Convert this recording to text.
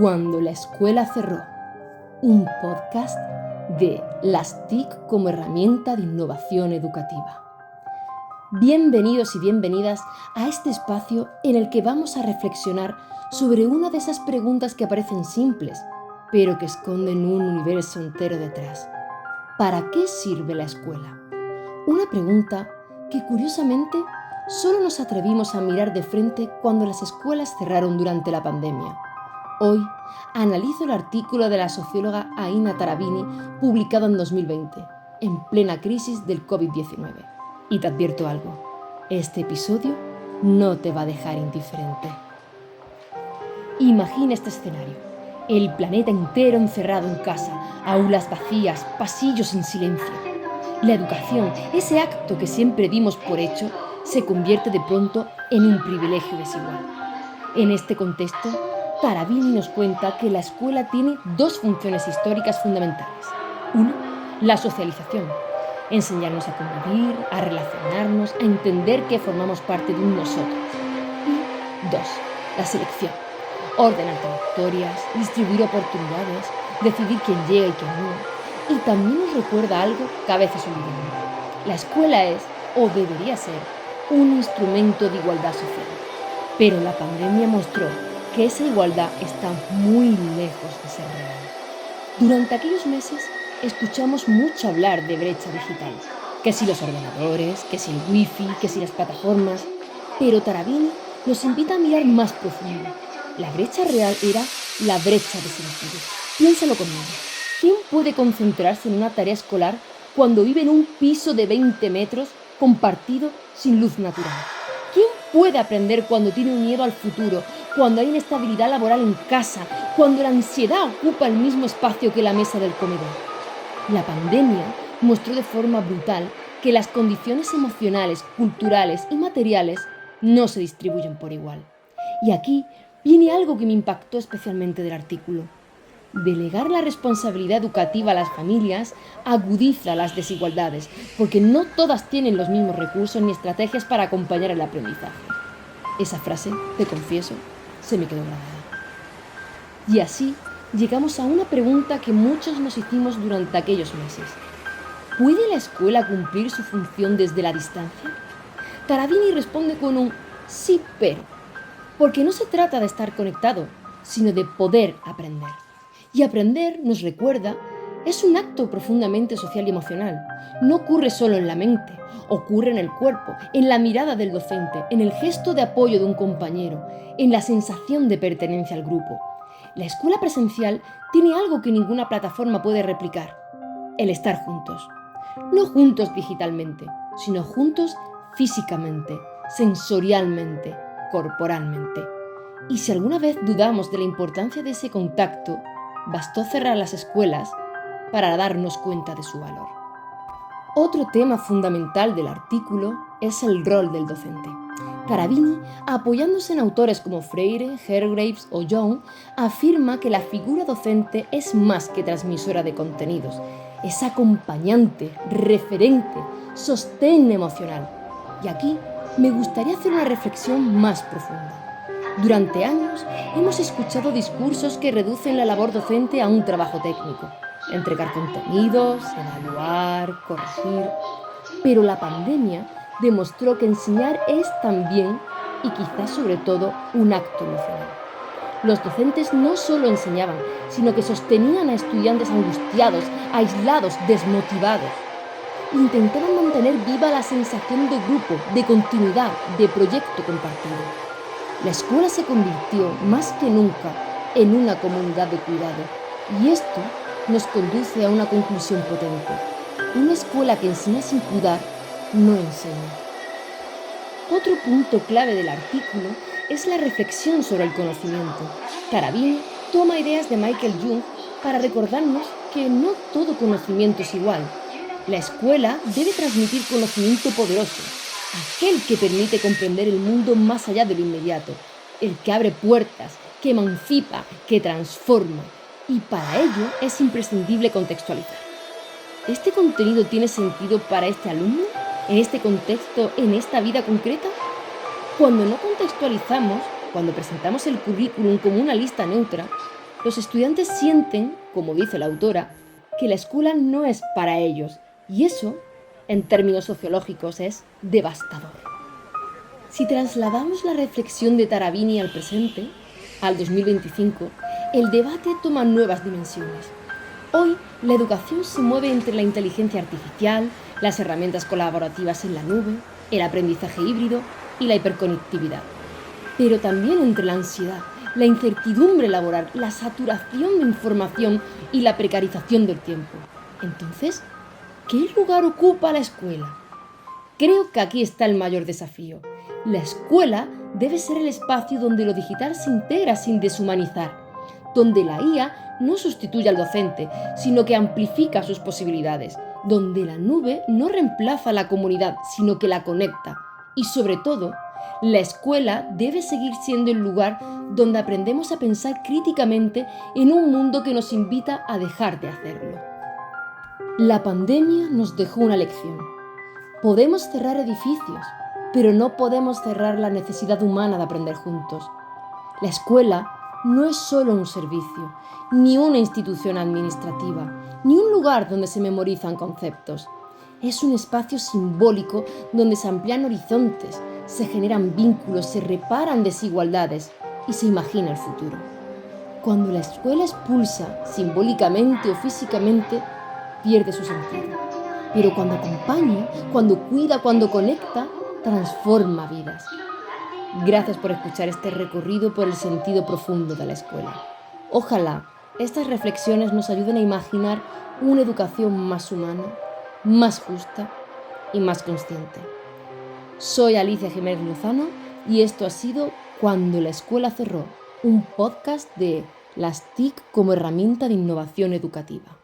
Cuando la escuela cerró, un podcast de las TIC como herramienta de innovación educativa. Bienvenidos y bienvenidas a este espacio en el que vamos a reflexionar sobre una de esas preguntas que parecen simples, pero que esconden un universo entero detrás. ¿Para qué sirve la escuela? Una pregunta que curiosamente solo nos atrevimos a mirar de frente cuando las escuelas cerraron durante la pandemia. Hoy analizo el artículo de la socióloga Aina Tarabini publicado en 2020, en plena crisis del COVID-19. Y te advierto algo, este episodio no te va a dejar indiferente. Imagina este escenario, el planeta entero encerrado en casa, aulas vacías, pasillos en silencio. La educación, ese acto que siempre dimos por hecho, se convierte de pronto en un privilegio desigual. En este contexto, Tarabini nos cuenta que la escuela tiene dos funciones históricas fundamentales. Una, la socialización. Enseñarnos a convivir, a relacionarnos, a entender que formamos parte de un nosotros. Y dos, la selección. Ordenar trayectorias, distribuir oportunidades, decidir quién llega y quién no. Y también nos recuerda algo que a veces olvidamos. La escuela es, o debería ser, un instrumento de igualdad social. Pero la pandemia mostró que esa igualdad está muy lejos de ser real. Durante aquellos meses escuchamos mucho hablar de brecha digital, que si los ordenadores, que si el wifi, que si las plataformas, pero Tarabini nos invita a mirar más profundo. La brecha real era la brecha de sentido. Piénsalo conmigo. ¿Quién puede concentrarse en una tarea escolar cuando vive en un piso de 20 metros compartido sin luz natural? ¿Quién puede aprender cuando tiene un miedo al futuro, cuando hay inestabilidad laboral en casa, cuando la ansiedad ocupa el mismo espacio que la mesa del comedor? La pandemia mostró de forma brutal que las condiciones emocionales, culturales y materiales no se distribuyen por igual. Y aquí viene algo que me impactó especialmente del artículo. Delegar la responsabilidad educativa a las familias agudiza las desigualdades, porque no todas tienen los mismos recursos ni estrategias para acompañar el aprendizaje. Esa frase, te confieso, se me quedó grabada. Y así llegamos a una pregunta que muchos nos hicimos durante aquellos meses. ¿Puede la escuela cumplir su función desde la distancia? Tarabini responde con un sí, pero, porque no se trata de estar conectado, sino de poder aprender. Y aprender, nos recuerda, es un acto profundamente social y emocional. No ocurre solo en la mente, ocurre en el cuerpo, en la mirada del docente, en el gesto de apoyo de un compañero, en la sensación de pertenencia al grupo. La escuela presencial tiene algo que ninguna plataforma puede replicar: el estar juntos. No juntos digitalmente, sino juntos físicamente, sensorialmente, corporalmente. Y si alguna vez dudamos de la importancia de ese contacto, bastó cerrar las escuelas para darnos cuenta de su valor. Otro tema fundamental del artículo es el rol del docente. Tarabini, apoyándose en autores como Freire, Hargreaves o Young, afirma que la figura docente es más que transmisora de contenidos, es acompañante, referente, sostén emocional. Y aquí me gustaría hacer una reflexión más profunda. Durante años hemos escuchado discursos que reducen la labor docente a un trabajo técnico: entregar contenidos, evaluar, corregir. Pero la pandemia demostró que enseñar es también, y quizás sobre todo, un acto emocional. Los docentes no solo enseñaban, sino que sostenían a estudiantes angustiados, aislados, desmotivados. Intentaban mantener viva la sensación de grupo, de continuidad, de proyecto compartido. La escuela se convirtió, más que nunca, en una comunidad de cuidado. Y esto nos conduce a una conclusión potente. Una escuela que enseña sin cuidar, no enseña. Otro punto clave del artículo es la reflexión sobre el conocimiento. Tarabini toma ideas de Michael Jung para recordarnos que no todo conocimiento es igual. La escuela debe transmitir conocimiento poderoso, aquel que permite comprender el mundo más allá de lo inmediato, el que abre puertas, que emancipa, que transforma. Y para ello es imprescindible contextualizar. ¿Este contenido tiene sentido para este alumno? ¿En este contexto, en esta vida concreta? Cuando no contextualizamos, cuando presentamos el currículum como una lista neutra, Los estudiantes sienten, como dice la autora, que la escuela no es para ellos, y eso, en términos sociológicos, es devastador. Si trasladamos la reflexión de Tarabini al presente, al 2025, el debate toma nuevas dimensiones. Hoy, la educación se mueve entre la inteligencia artificial, las herramientas colaborativas en la nube, el aprendizaje híbrido y la hiperconectividad. Pero también entre la ansiedad, la incertidumbre laboral, la saturación de información y la precarización del tiempo. Entonces, ¿qué lugar ocupa la escuela? Creo que aquí está el mayor desafío. La escuela debe ser el espacio donde lo digital se integra sin deshumanizar, donde la IA no sustituye al docente, sino que amplifica sus posibilidades, donde la nube no reemplaza a la comunidad, sino que la conecta. Y sobre todo, la escuela debe seguir siendo el lugar donde aprendemos a pensar críticamente en un mundo que nos invita a dejar de hacerlo. La pandemia nos dejó una lección. Podemos cerrar edificios, pero no podemos cerrar la necesidad humana de aprender juntos. La escuela no es solo un servicio, ni una institución administrativa, ni un lugar donde se memorizan conceptos. Es un espacio simbólico donde se amplían horizontes, se generan vínculos, se reparan desigualdades y se imagina el futuro. Cuando la escuela expulsa, simbólicamente o físicamente, pierde su sentido. Pero cuando acompaña, cuando cuida, cuando conecta, transforma vidas. Gracias por escuchar este recorrido por el sentido profundo de la escuela. Ojalá estas reflexiones nos ayuden a imaginar una educación más humana, más justa y más consciente. Soy Alicia Jiménez Lozano y esto ha sido Cuando la escuela cerró, un podcast de las TIC como herramienta de innovación educativa.